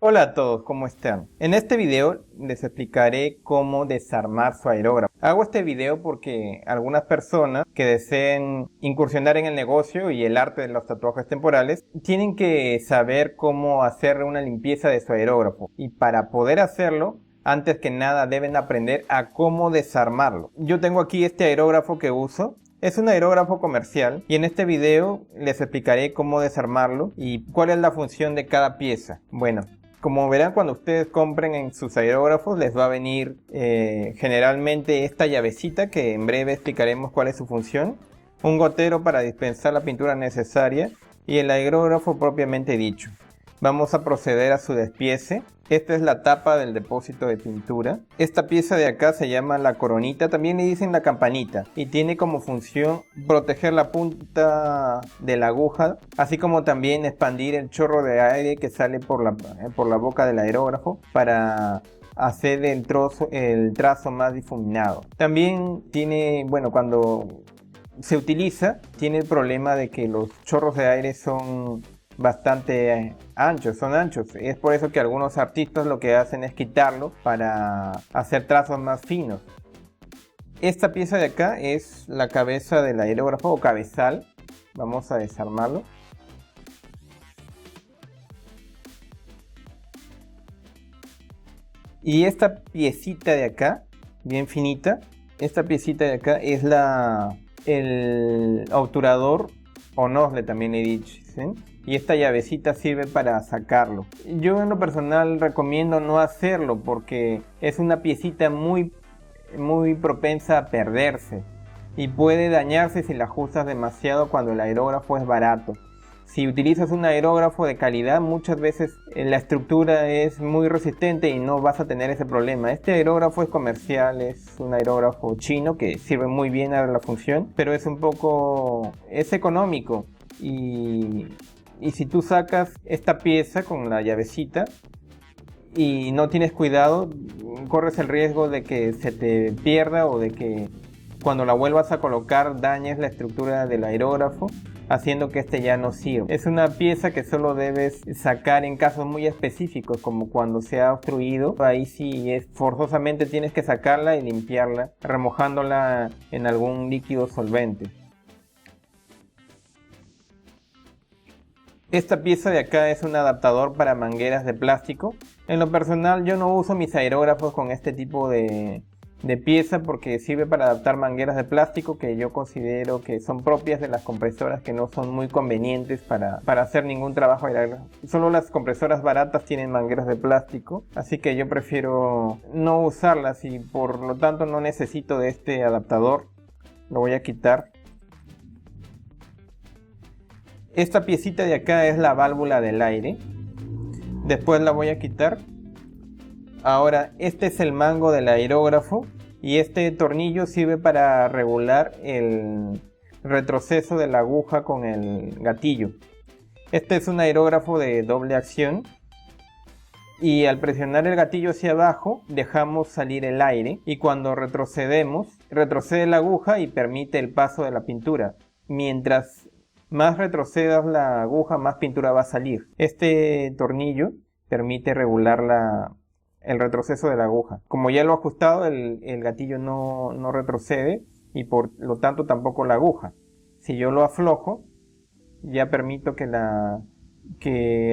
Hola a todos, ¿cómo están? En este video les explicaré cómo desarmar su aerógrafo. Hago este video porque algunas personas que deseen incursionar en el negocio y el arte de los tatuajes temporales tienen que saber cómo hacer una limpieza de su aerógrafo, y para poder hacerlo, antes que nada deben aprender a cómo desarmarlo. Yo tengo aquí este aerógrafo que uso. Es un aerógrafo comercial y en este video les explicaré cómo desarmarlo y cuál es la función de cada pieza. Bueno, como verán, cuando ustedes compren en sus aerógrafos les va a venir generalmente esta llavecita, que en breve explicaremos cuál es su función, un gotero para dispensar la pintura necesaria y el aerógrafo propiamente dicho. Vamos a proceder a su despiece. Esta es la tapa del depósito de pintura. Esta pieza de acá se llama la coronita, también le dicen la campanita, y tiene como función proteger la punta de la aguja, así como también expandir el chorro de aire que sale por la boca del aerógrafo para hacer el trazo más difuminado. También tiene, bueno, cuando se utiliza, tiene el problema de que los chorros de aire son bastante anchos, es por eso que algunos artistas lo que hacen es quitarlo para hacer trazos más finos. Esta pieza de acá es la cabeza del aerógrafo o cabezal. Vamos a desarmarlo. Y esta piecita de acá, bien finita, esta piecita de acá es el obturador o nosle, también he dicho, ¿sí? Y esta llavecita sirve para sacarlo. Yo en lo personal recomiendo no hacerlo porque es una piecita muy propensa a perderse y puede dañarse si la ajustas demasiado cuando el aerógrafo es barato. Si utilizas un aerógrafo de calidad, muchas veces la estructura es muy resistente y no vas a tener ese problema. Este aerógrafo es comercial, es un aerógrafo chino que sirve muy bien a la función, pero es económico. Y si tú sacas esta pieza con la llavecita y no tienes cuidado, corres el riesgo de que se te pierda o de que cuando la vuelvas a colocar dañes la estructura del aerógrafo, haciendo que este ya no sirva. Es una pieza que solo debes sacar en casos muy específicos, como cuando se ha obstruido. Ahí sí forzosamente tienes que sacarla y limpiarla, remojándola en algún líquido solvente. Esta pieza de acá es un adaptador para mangueras de plástico. En lo personal yo no uso mis aerógrafos con este tipo de pieza porque sirve para adaptar mangueras de plástico que yo considero que son propias de las compresoras, que no son muy convenientes para hacer ningún trabajo aerógrafo. Solo las compresoras baratas tienen mangueras de plástico, así que yo prefiero no usarlas y por lo tanto no necesito de este adaptador. Lo voy a quitar. Esta piecita de acá es la válvula del aire. Después la voy a quitar. Ahora, este es el mango del aerógrafo y este tornillo sirve para regular el retroceso de la aguja con el gatillo. Este es un aerógrafo de doble acción y al presionar el gatillo hacia abajo dejamos salir el aire, y cuando retrocedemos, retrocede la aguja y permite el paso de la pintura. Mientras más retrocedas la aguja, más pintura va a salir. Este tornillo permite regular el retroceso de la aguja. Como ya lo he ajustado, el gatillo no retrocede y por lo tanto tampoco la aguja. Si yo lo aflojo, ya permito que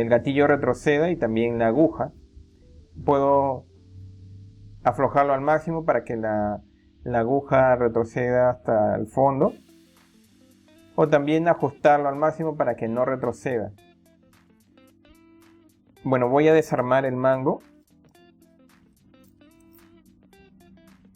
el gatillo retroceda y también la aguja. Puedo aflojarlo al máximo para que la aguja retroceda hasta el fondo, o también ajustarlo al máximo para que no retroceda. Bueno, voy a desarmar el mango.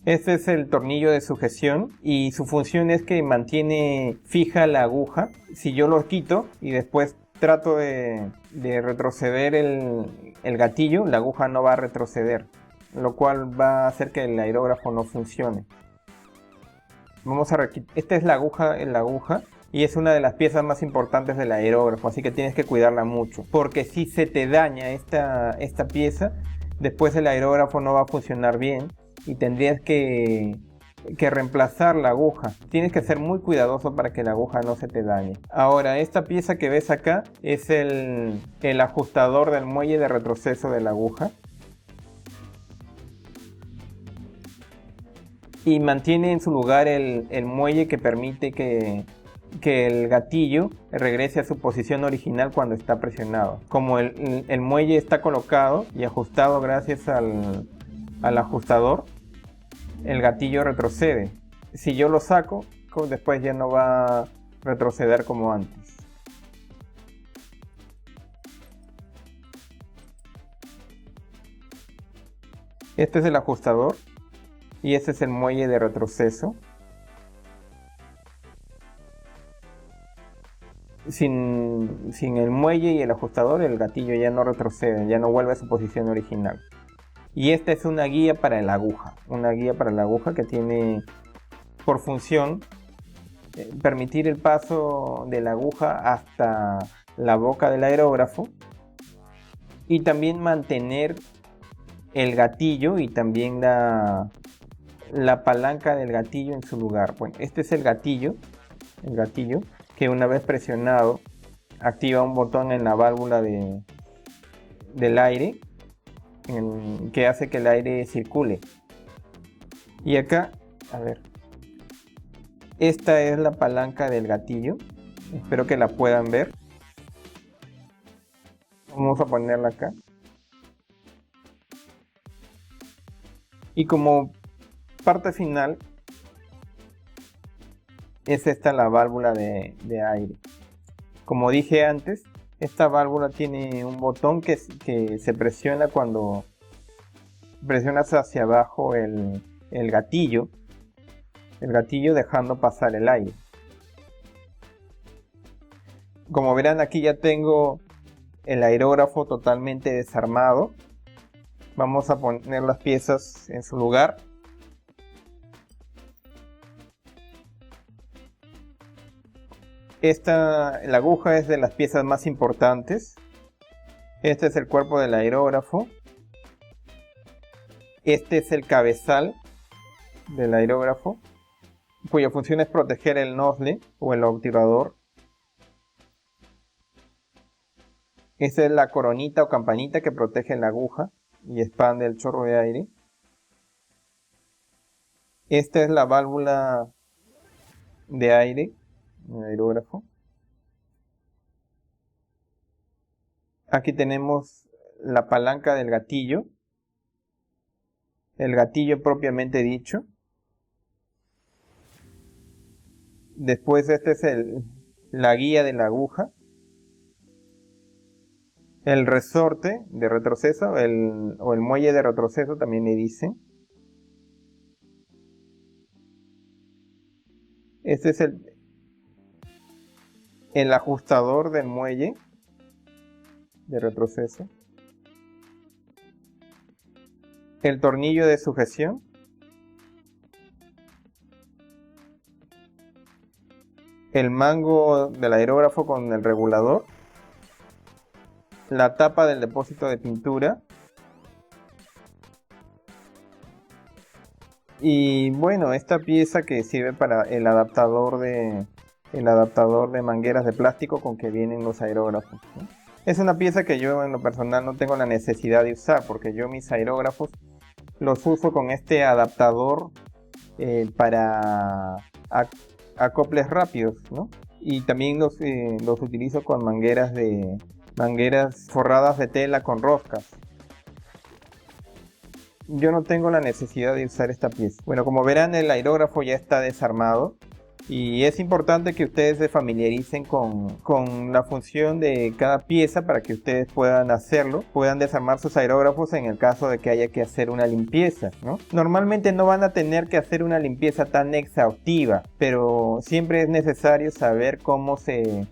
Este es el tornillo de sujeción y su función es que mantiene fija la aguja. Si yo lo quito y después trato de retroceder el gatillo, la aguja no va a retroceder, lo cual va a hacer que el aerógrafo no funcione. Esta es la aguja. Y es una de las piezas más importantes del aerógrafo, así que tienes que cuidarla mucho. Porque si se te daña esta pieza, después el aerógrafo no va a funcionar bien y tendrías que que reemplazar la aguja. Tienes que ser muy cuidadoso para que la aguja no se te dañe. Ahora, esta pieza que ves acá es el ajustador del muelle de retroceso de la aguja. Y mantiene en su lugar el muelle que permite que el gatillo regrese a su posición original cuando está presionado. Como el muelle está colocado y ajustado gracias al ajustador, el gatillo retrocede. Si yo lo saco, después ya no va a retroceder como antes. Este es el ajustador y este es el muelle de retroceso. Sin el muelle y el ajustador, el gatillo ya no retrocede, ya no vuelve a su posición original. Y esta es una guía para la aguja, que tiene por función permitir el paso de la aguja hasta la boca del aerógrafo y también mantener el gatillo y también la palanca del gatillo en su lugar. Bueno, este es el gatillo que una vez presionado activa un botón en la válvula del aire que hace que el aire circule. Y acá, a ver, esta es la palanca del gatillo, espero que la puedan ver. Vamos a ponerla acá. Y como parte final es esta la válvula de aire. Como dije antes, esta válvula tiene un botón que se presiona cuando presionas hacia abajo el gatillo dejando pasar el aire. Como verán, aquí ya tengo el aerógrafo totalmente desarmado. Vamos a poner las piezas en su lugar. La aguja es de las piezas más importantes. Este es el cuerpo del aerógrafo. Este es el cabezal del aerógrafo, cuya función es proteger el nozzle o el obturador. Esta es la coronita o campanita que protege la aguja y expande el chorro de aire. Esta es la válvula de aire del aerógrafo. Aquí tenemos la palanca del gatillo, el gatillo propiamente dicho. Después este es la guía de la aguja, el resorte de retroceso o el muelle de retroceso también le dicen. Este es el ajustador del muelle de retroceso, el tornillo de sujeción, el mango del aerógrafo con el regulador, la tapa del depósito de pintura y bueno, esta pieza que sirve para el adaptador de mangueras de plástico con que vienen los aerógrafos, ¿no? Es una pieza que yo en lo personal no tengo la necesidad de usar porque yo mis aerógrafos los uso con este adaptador para acoples rápidos, ¿no? Y también los utilizo con mangueras forradas de tela con roscas. Yo no tengo la necesidad de usar esta pieza. Bueno, como verán, el aerógrafo ya está desarmado y es importante que ustedes se familiaricen con la función de cada pieza para que ustedes puedan hacerlo, puedan desarmar sus aerógrafos en el caso de que haya que hacer una limpieza, ¿no? Normalmente no van a tener que hacer una limpieza tan exhaustiva, pero siempre es necesario saber cómo se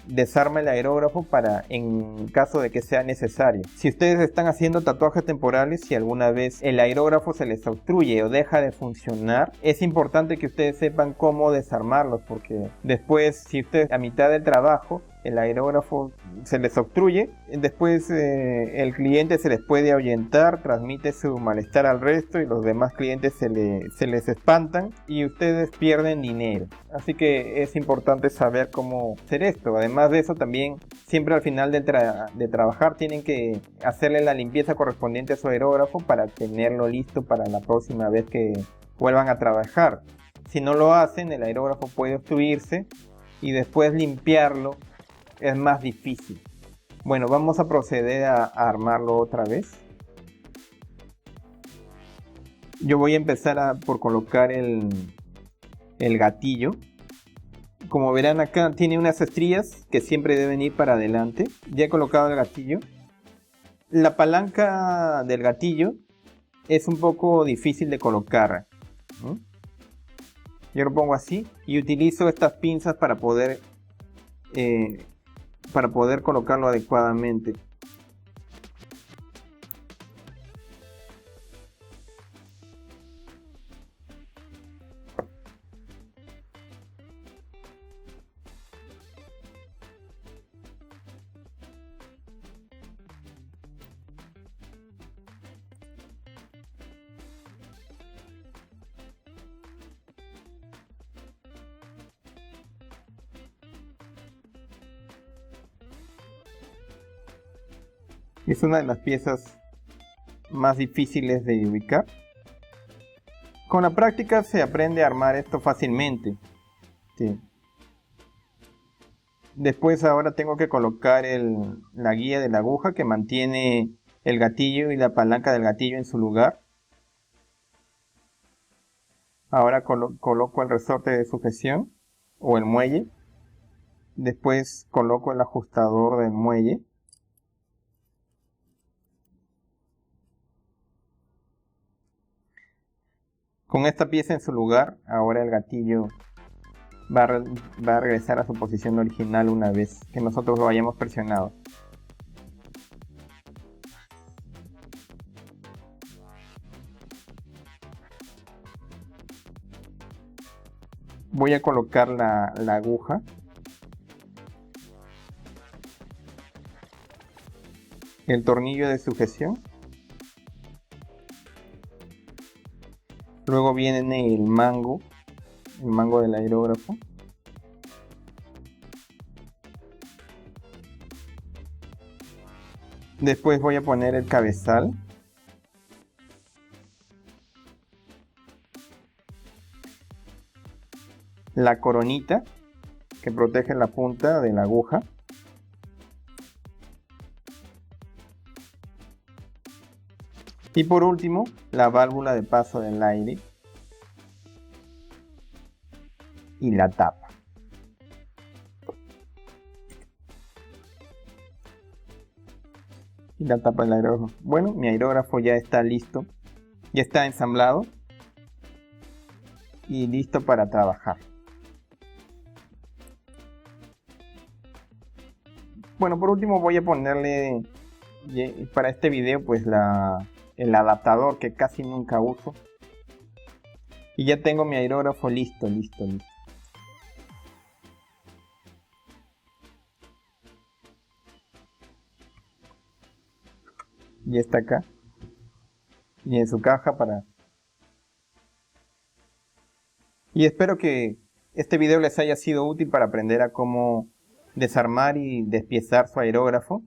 desarma el aerógrafo en caso de que sea necesario. Si ustedes están haciendo tatuajes temporales, si alguna vez el aerógrafo se les obstruye o deja de funcionar, es importante que ustedes sepan cómo desarmarlos, porque después, si ustedes a mitad del trabajo el aerógrafo se les obstruye. Después el cliente se les puede ahuyentar, transmite su malestar al resto y los demás clientes se les espantan y ustedes pierden dinero. Así que es importante saber cómo hacer esto. Además de eso, también siempre al final de trabajar tienen que hacerle la limpieza correspondiente a su aerógrafo para tenerlo listo para la próxima vez que vuelvan a trabajar. Si no lo hacen, el aerógrafo puede obstruirse y después limpiarlo es más difícil. Bueno, vamos a proceder a armarlo otra vez. Yo voy a empezar por colocar el gatillo. Como verán acá tiene unas estrías que siempre deben ir para adelante. Ya he colocado el gatillo. La palanca del gatillo es un poco difícil de colocar. Yo lo pongo así y utilizo estas pinzas para poder colocarlo adecuadamente. Es una de las piezas más difíciles de ubicar. Con la práctica se aprende a armar esto fácilmente. Sí. Después ahora tengo que colocar la guía de la aguja que mantiene el gatillo y la palanca del gatillo en su lugar. Ahora coloco el resorte de sujeción o el muelle. Después coloco el ajustador del muelle. Con esta pieza en su lugar, ahora el gatillo va a regresar a su posición original una vez que nosotros lo hayamos presionado. Voy a colocar la aguja. El tornillo de sujeción. Luego viene el mango del aerógrafo. Después voy a poner el cabezal. La coronita que protege la punta de la aguja. Y por último, la válvula de paso del aire y la tapa. Y la tapa del aerógrafo. Bueno, mi aerógrafo ya está listo, ya está ensamblado y listo para trabajar. Bueno, por último voy a ponerle para este video pues el adaptador que casi nunca uso. Y ya tengo mi aerógrafo listo. Y está acá. Y en su caja Y espero que este video les haya sido útil para aprender a cómo desarmar y despiezar su aerógrafo.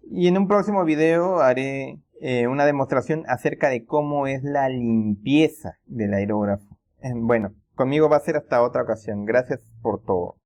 Y en un próximo video haré una demostración acerca de cómo es la limpieza del aerógrafo. Bueno, conmigo va a ser hasta otra ocasión. Gracias por todo.